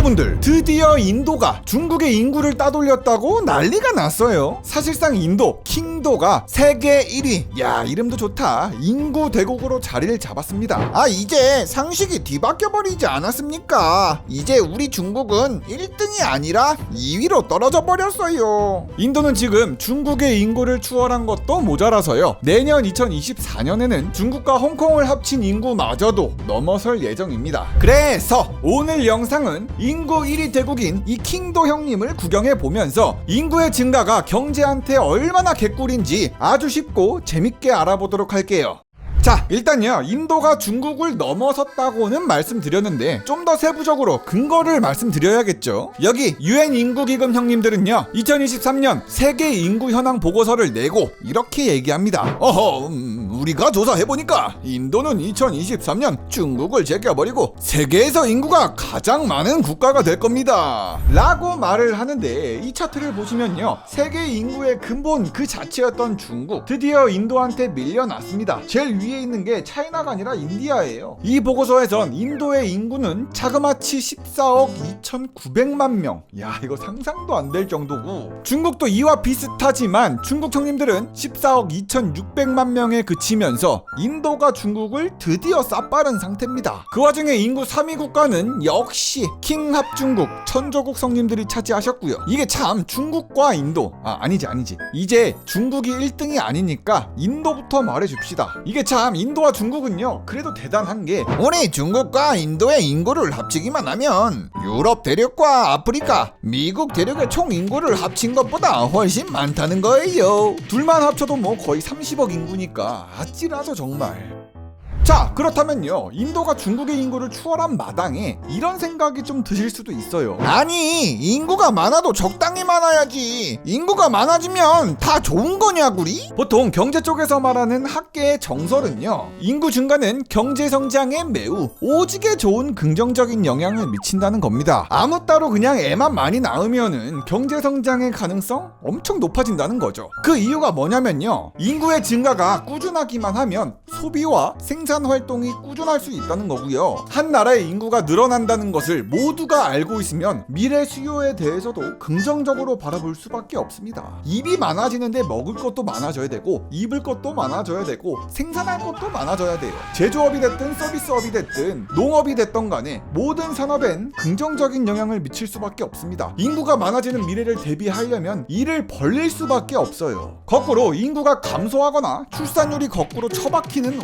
여러분들, 드디어 인도가 중국의 인구를 따돌렸다고 난리가 났어요. 사실상 인도, 킹도가 세계 1위, 야 이름도 좋다, 인구 대국으로 자리를 잡았습니다. 이제 상식이 뒤바뀌어버리지 않았습니까? 이제 우리 중국은 1등이 아니라 2위로 떨어져 버렸어요. 인도는 지금 중국의 인구를 추월한 것도 모자라서요, 내년 2024년에는 중국과 홍콩을 합친 인구마저도 넘어설 예정입니다. 그래서 오늘 영상은 인구 1위 대국인 이 킹도 형님을 구경해보면서 인구의 증가가 경제한테 얼마나 개꿀인지 아주 쉽고 재밌게 알아보도록 할게요. 자, 일단요, 인도가 중국을 넘어섰다고는 말씀드렸는데 좀 더 세부적으로 근거를 말씀드려야겠죠. 여기 UN 인구기금 형님들은요, 2023년 세계 인구 현황 보고서를 내고 이렇게 얘기합니다. 우리가 조사해보니까 인도는 2023년 중국을 제껴버리고 세계에서 인구가 가장 많은 국가가 될 겁니다 라고 말을 하는데, 이 차트를 보시면요, 세계 인구의 근본 그 자체였던 중국, 드디어 인도한테 밀려났습니다. 제일 위에 있는 게 차이나가 아니라 인디아예요. 이 보고서에선 인도의 인구는 자그마치 14억 2,900만 명. 야, 이거 상상도 안 될 정도고, 중국도 이와 비슷하지만 중국 형님들은 14억 2,600만 명에 그치면서 인도가 중국을 드디어 싸빠른 상태입니다. 그 와중에 인구 3위 국가는 역시 킹합 중국, 천조국 성님들이 차지하셨고요. 이게 참 중국과 인도, 아니지 이제 중국이 1등이 아니니까 인도부터 말해줍시다. 이게 참 인도와 중국은요, 그래도 대단한 게 우리 중국과 인도의 인구를 합치기만 하면 유럽 대륙과 아프리카, 미국 대륙의 총 인구를 합친 것보다 훨씬 많다는 거예요. 둘만 합쳐도 뭐 거의 30억 인구니까 아찔하죠 정말. 자, 그렇다면요, 인도가 중국의 인구를 추월한 마당에 이런 생각이 좀 드실 수도 있어요. 아니, 인구가 많아도 적당히 많아야지. 인구가 많아지면 다 좋은 거냐구리? 보통 경제 쪽에서 말하는 학계의 정설은요, 인구 증가는 경제 성장에 매우 오지게 좋은 긍정적인 영향을 미친다는 겁니다. 아무 따로 그냥 애만 많이 낳으면은 경제 성장의 가능성 엄청 높아진다는 거죠. 그 이유가 뭐냐면요, 인구의 증가가 꾸준하기만 하면 소비와 생산 활동이 꾸준할 수 있다는 거고요. 한 나라의 인구가 늘어난다는 것을 모두가 알고 있으면 미래 수요에 대해서도 긍정적으로 바라볼 수밖에 없습니다. 입이 많아지는데 먹을 것도 많아져야 되고, 입을 것도 많아져야 되고, 생산할 것도 많아져야 돼요. 제조업이 됐든 서비스업이 됐든 농업이 됐던 간에 모든 산업엔 긍정적인 영향을 미칠 수밖에 없습니다. 인구가 많아지는 미래를 대비하려면 일을 벌릴 수밖에 없어요. 거꾸로 인구가 감소하거나 출산율이 거꾸로 처박히는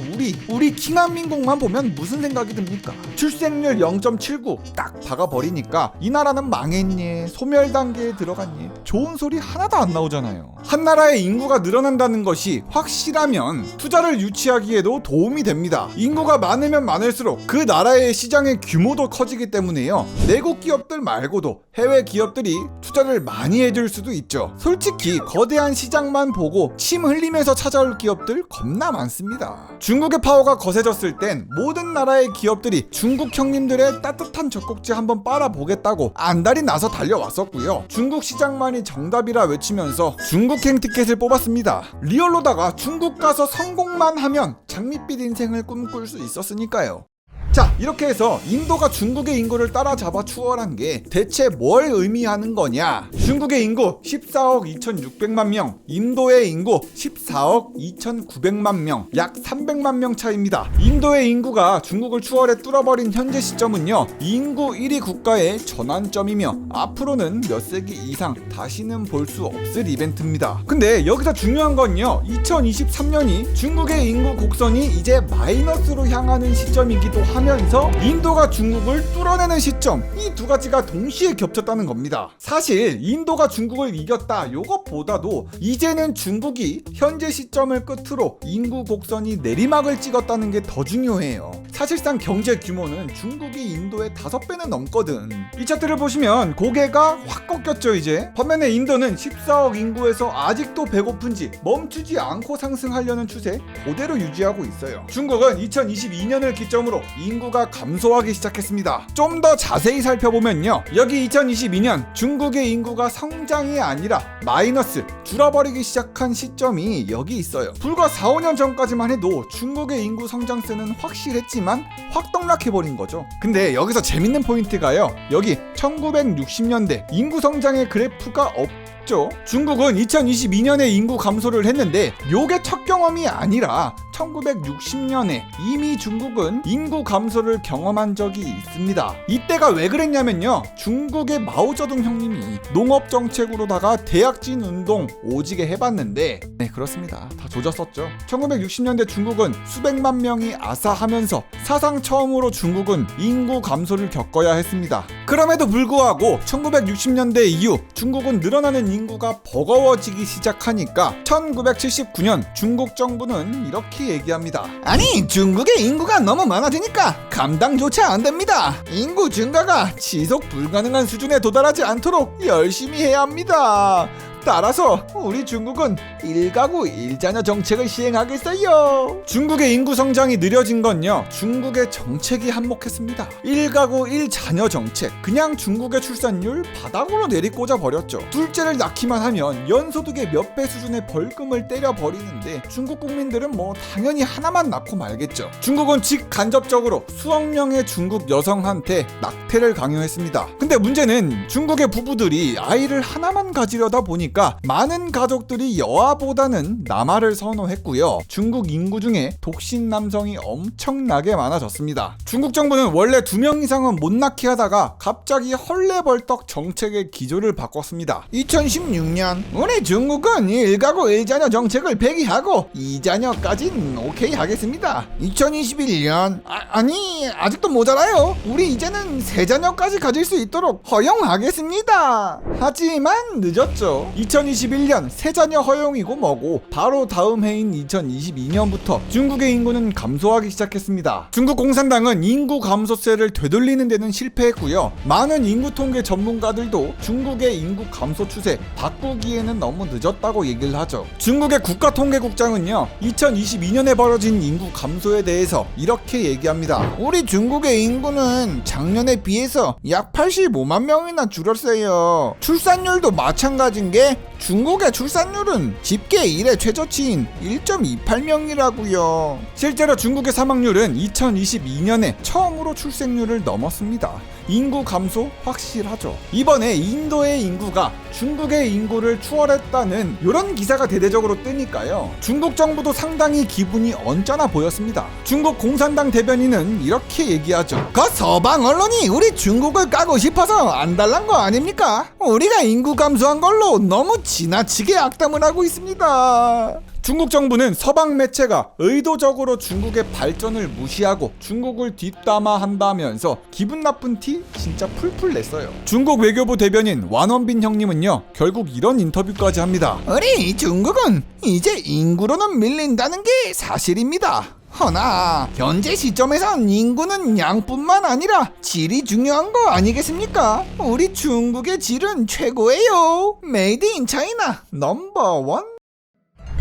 우리 킹한민국만 보면 무슨 생각이 듭니까? 출생률 0.79 딱 박아버리니까 이 나라는 망했니, 소멸 단계에 들어갔니, 좋은 소리 하나도 안 나오잖아요. 한 나라의 인구가 늘어난다는 것이 확실하면 투자를 유치하기에도 도움이 됩니다. 인구가 많으면 많을수록 그 나라의 시장의 규모도 커지기 때문에요, 내국 기업들 말고도 해외 기업들이 투자를 많이 해줄 수도 있죠. 솔직히 거대한 시장만 보고 침 흘리면서 찾아올 기업들 겁나 많습니다. 중국의 파워가 거세졌을 땐 모든 나라의 기업들이 중국 형님들의 따뜻한 젖꼭지 한번 빨아보겠다고 안달이 나서 달려왔었고요. 중국 시장만이 정답이라 외치면서 중국행 티켓을 뽑았습니다. 리얼로다가 중국 가서 성공만 하면 장밋빛 인생을 꿈꿀 수 있었으니까요. 자, 이렇게 해서 인도가 중국의 인구를 따라잡아 추월한 게 대체 뭘 의미하는 거냐? 중국의 인구 14억 2,600만 명, 인도의 인구 14억 2,900만 명, 약 300만 명 차이입니다. 인도의 인구가 중국을 추월해 뚫어버린 현재 시점은요, 인구 1위 국가의 전환점이며 앞으로는 몇 세기 이상 다시는 볼 수 없을 이벤트입니다. 근데 여기서 중요한 건요, 2023년이 중국의 인구 곡선이 이제 마이너스로 향하는 시점이기도 하면서 인도가 중국을 뚫어내는 시점, 이 두 가지가 동시에 겹쳤다는 겁니다. 사실 인도가 중국을 이겼다 요것보다도 이제는 중국이 현재 시점을 끝으로 인구 곡선이 내리막을 찍었다는 게 더 중요해요. 사실상 경제 규모는 중국이 인도의 5배는 넘거든. 이 차트를 보시면 고개가 확 꺾였죠 이제. 반면에 인도는 14억 인구에서 아직도 배고픈지 멈추지 않고 상승하려는 추세 그대로 유지하고 있어요. 중국은 2022년을 기점으로 인구가 감소하기 시작했습니다. 좀 더 자세히 살펴보면요, 여기 2022년 중국의 인구가 성장이 아니라 마이너스, 줄어버리기 시작한 시점이 여기 있어요. 불과 4, 5년 전까지만 해도 중국의 인구 성장세는 확실했지만 확 떡락해버린 거죠. 근데 여기서 재밌는 포인트가요, 여기 1960년대 인구 성장의 그래프가 없죠. 중국은 2022년에 인구 감소를 했는데 요게 첫 경험이 아니라 1960년에 이미 중국은 인구 감소를 경험한 적이 있습니다. 이때가 왜 그랬냐면요, 중국의 마오쩌둥 형님이 농업 정책으로다가 대약진 운동 오지게 해봤는데, 네, 그렇습니다. 다 조졌었죠. 1960년대 중국은 수백만 명이 아사하면서 사상 처음으로 중국은 인구 감소를 겪어야 했습니다. 그럼에도 불구하고 1960년대 이후 중국은 늘어나는 인구가 버거워지기 시작하니까 1979년 중국 정부는 이렇게 얘기합니다. 아니, 중국의 인구가 너무 많아지니까 감당조차 안 됩니다. 인구 증가가 지속 불가능한 수준에 도달하지 않도록 열심히 해야 합니다. 따라서 우리 중국은 1가구 1자녀 정책을 시행하겠어요. 중국의 인구 성장이 느려진 건요, 중국의 정책이 한몫했습니다. 1가구 1자녀 정책, 그냥 중국의 출산율 바닥으로 내리꽂아 버렸죠. 둘째를 낳기만 하면 연소득의 몇 배 수준의 벌금을 때려버리는데 중국 국민들은 뭐 당연히 하나만 낳고 말겠죠. 중국은 직간접적으로 수억 명의 중국 여성한테 낙태를 강요했습니다. 근데 문제는 중국의 부부들이 아이를 하나만 가지려다 보니까 많은 가족들이 여아보다는 남아를 선호했고요. 중국 인구 중에 독신 남성이 엄청나게 많아졌습니다. 중국 정부는 원래 2명 이상은 못 낳게 하다가 갑자기 헐레벌떡 정책의 기조를 바꿨습니다. 2016년 우리 중국은 1가구 1자녀 정책을 폐기하고 2자녀까진 오케이 하겠습니다. 2021년 아니 아직도 모자라요. 우리 이제는 3자녀까지 가질 수 있도록 허용하겠습니다. 하지만 늦었죠. 2021년 세자녀 허용이고 뭐고 바로 다음 해인 2022년부터 중국의 인구는 감소하기 시작했습니다. 중국 공산당은 인구 감소세를 되돌리는 데는 실패했고요. 많은 인구 통계 전문가들도 중국의 인구 감소 추세 바꾸기에는 너무 늦었다고 얘기를 하죠. 중국의 국가통계국장은요, 2022년에 벌어진 인구 감소에 대해서 이렇게 얘기합니다. 우리 중국의 인구는 작년에 비해서 약 85만 명이나 줄었어요. 출산율도 마찬가지인 게 중국의 출산율은 집계 이래 최저치인 1.28명이라고요. 실제로 중국의 사망률은 2022년에 처음으로 출생률을 넘었습니다. 인구 감소 확실하죠. 이번에 인도의 인구가 중국의 인구를 추월했다는 이런 기사가 대대적으로 뜨니까요, 중국 정부도 상당히 기분이 언짢아 보였습니다. 중국 공산당 대변인은 이렇게 얘기하죠. 그 서방 언론이 우리 중국을 까고 싶어서 안달난 거 아닙니까? 우리가 인구 감소한 걸로 너무 지나치게 악담을 하고 있습니다. 중국 정부는 서방 매체가 의도적으로 중국의 발전을 무시하고 중국을 뒷담화한다면서 기분 나쁜 티 진짜 풀풀 냈어요. 중국 외교부 대변인 완원빈 형님은요, 결국 이런 인터뷰까지 합니다. 우리 중국은 이제 인구로는 밀린다는 게 사실입니다. 허나 현재 시점에선 인구는 양뿐만 아니라 질이 중요한 거 아니겠습니까? 우리 중국의 질은 최고예요. 메이드 인 차이나 넘버원.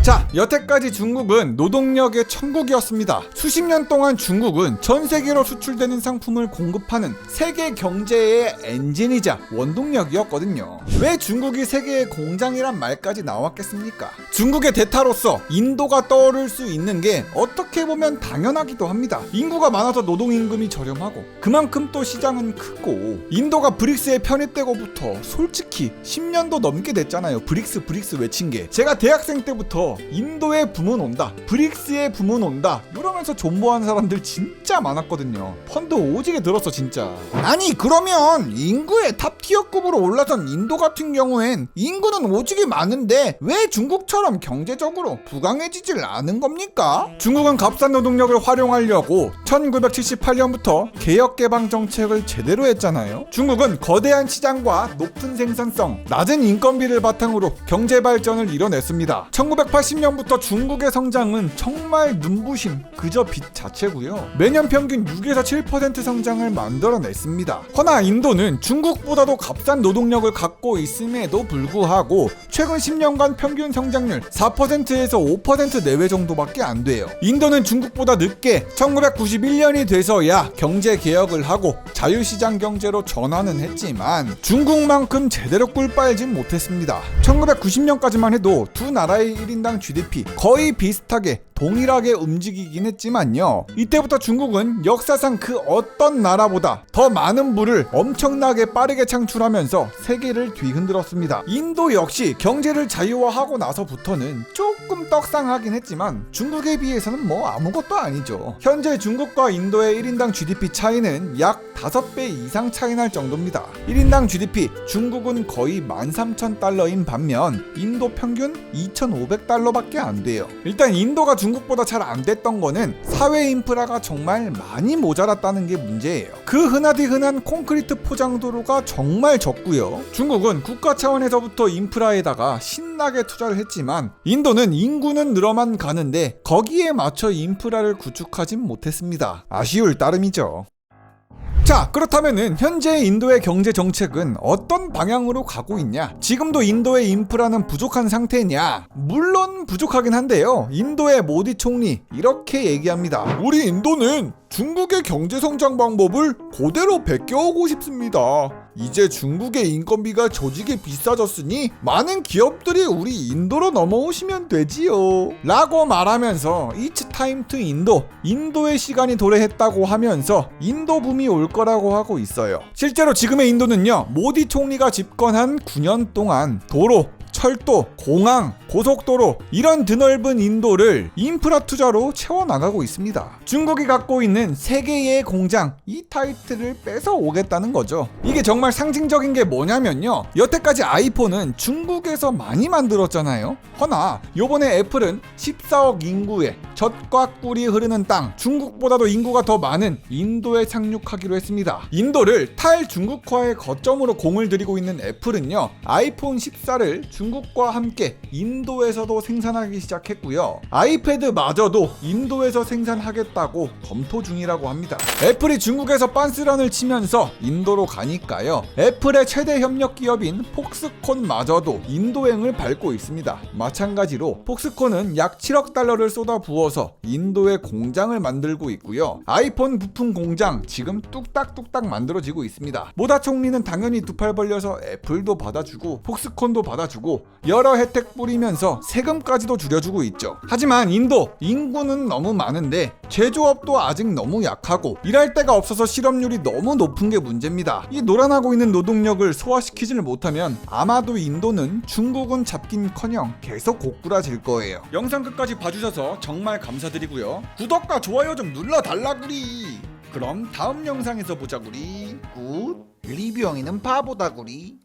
자, 여태까지 중국은 노동력의 천국이었습니다. 수십 년 동안 중국은 전 세계로 수출되는 상품을 공급하는 세계 경제의 엔진이자 원동력이었거든요. 왜 중국이 세계의 공장이란 말까지 나왔겠습니까? 중국의 대타로서 인도가 떠오를 수 있는 게 어떻게 보면 당연하기도 합니다. 인구가 많아서 노동임금이 저렴하고 그만큼 또 시장은 크고, 인도가 브릭스에 편입되고부터 솔직히 10년도 넘게 됐잖아요. 브릭스 외친 게. 제가 대학생 때부터 인도의 붐은 온다, 브릭스의 붐은 온다 이러면서 존버하는 사람들 진짜 많았거든요. 펀드 오지게 들었어 진짜. 아니 그러면 인구의 탑티어급으로 올라선 인도 같은 경우엔 인구는 오지게 많은데 왜 중국처럼 경제적으로 부강해지질 않은 겁니까? 중국은 값싼 노동력을 활용하려고 1978년부터 개혁개방 정책을 제대로 했잖아요. 중국은 거대한 시장과 높은 생산성, 낮은 인건비를 바탕으로 경제 발전을 이뤄냈습니다. 1980 1980년부터 중국의 성장은 정말 눈부심 그저 빛 자체고요. 매년 평균 6에서 7% 성장을 만들어냈습니다. 허나 인도는 중국보다도 값싼 노동력을 갖고 있음에도 불구하고 최근 10년간 평균 성장률 4%에서 5% 내외 정도밖에 안 돼요. 인도는 중국보다 늦게 1991년이 돼서야 경제 개혁을 하고 자유시장 경제로 전환은 했지만 중국만큼 제대로 꿀 빨진 못했습니다. 1990년까지만 해도 두 나라의 1인당 GDP 거의 비슷하게 동일하게 움직이긴 했지만요. 이때부터 중국은 역사상 그 어떤 나라보다 더 많은 부를 엄청나게 빠르게 창출하면서 세계를 뒤흔들었습니다. 인도 역시 경제를 자유화하고 나서부터는 조금 떡상하긴 했지만 중국에 비해서는 뭐 아무것도 아니죠. 현재 중국과 인도의 1인당 GDP 차이는 약 5배 이상 차이 날 정도입니다. 1인당 GDP 중국은 거의 13,000달러인 반면 인도 평균 2,500달러밖에 안 돼요. 일단 인도가 중국보다 잘 안 됐던 거는 사회 인프라가 정말 많이 모자랐다는 게 문제예요. 그 흔하디 흔한 콘크리트 포장도로가 정말 적고요. 중국은 국가 차원에서부터 인프라에다가 신나게 투자를 했지만 인도는 인구는 늘어만 가는데 거기에 맞춰 인프라를 구축하진 못했습니다. 아쉬울 따름이죠. 자, 그렇다면은 현재 인도의 경제 정책은 어떤 방향으로 가고 있냐? 지금도 인도의 인프라는 부족한 상태냐? 물론 부족하긴 한데요. 인도의 모디 총리 이렇게 얘기합니다. 우리 인도는 중국의 경제 성장 방법을 그대로 베껴오고 싶습니다. 이제 중국의 인건비가 조직에 비싸졌으니 많은 기업들이 우리 인도로 넘어오시면 되지요. 라고 말하면서 It's time to 인도, 인도의 시간이 도래했다고 하면서 인도 붐이 올 거라고 하고 있어요. 실제로 지금의 인도는요, 모디 총리가 집권한 9년 동안 도로, 철도, 공항, 고속도로 이런 드넓은 인도를 인프라 투자로 채워나가고 있습니다. 중국이 갖고 있는 세계의 공장 이 타이틀을 뺏어 오겠다는 거죠. 이게 정말 상징적인 게 뭐냐면요, 여태까지 아이폰은 중국에서 많이 만들었잖아요. 허나 요번에 애플은 14억 인구의 젖과 꿀이 흐르는 땅 중국보다도 인구가 더 많은 인도에 상륙하기로 했습니다. 인도를 탈중국화의 거점으로 공을 들이고 있는 애플은요, 아이폰 14를 중국과 함께 인도에서도 생산하기 시작했고요. 아이패드마저도 인도에서 생산하겠다고 검토 중이라고 합니다. 애플이 중국에서 빤스런을 치면서 인도로 가니까요, 애플의 최대 협력 기업인 폭스콘마저도 인도행을 밟고 있습니다. 마찬가지로 폭스콘은 약 7억 달러를 쏟아부어서 인도에 공장을 만들고 있고요. 아이폰 부품 공장 지금 뚝딱뚝딱 만들어지고 있습니다. 모다 총리는 당연히 두 팔 벌려서 애플도 받아주고 폭스콘도 받아주고 여러 혜택 뿌리면서 세금까지도 줄여주고 있죠. 하지만 인도 인구는 너무 많은데 제조업도 아직 너무 약하고 일할 데가 없어서 실업률이 너무 높은 게 문제입니다. 이 놀아나고 있는 노동력을 소화시키지를 못하면 아마도 인도는 중국은 잡긴커녕 계속 고꾸라질 거예요. 영상 끝까지 봐주셔서 정말 감사드리고요. 구독과 좋아요 좀 눌러달라구리. 그럼 다음 영상에서 보자구리. 굿. 리뷰형이는 바보다구리.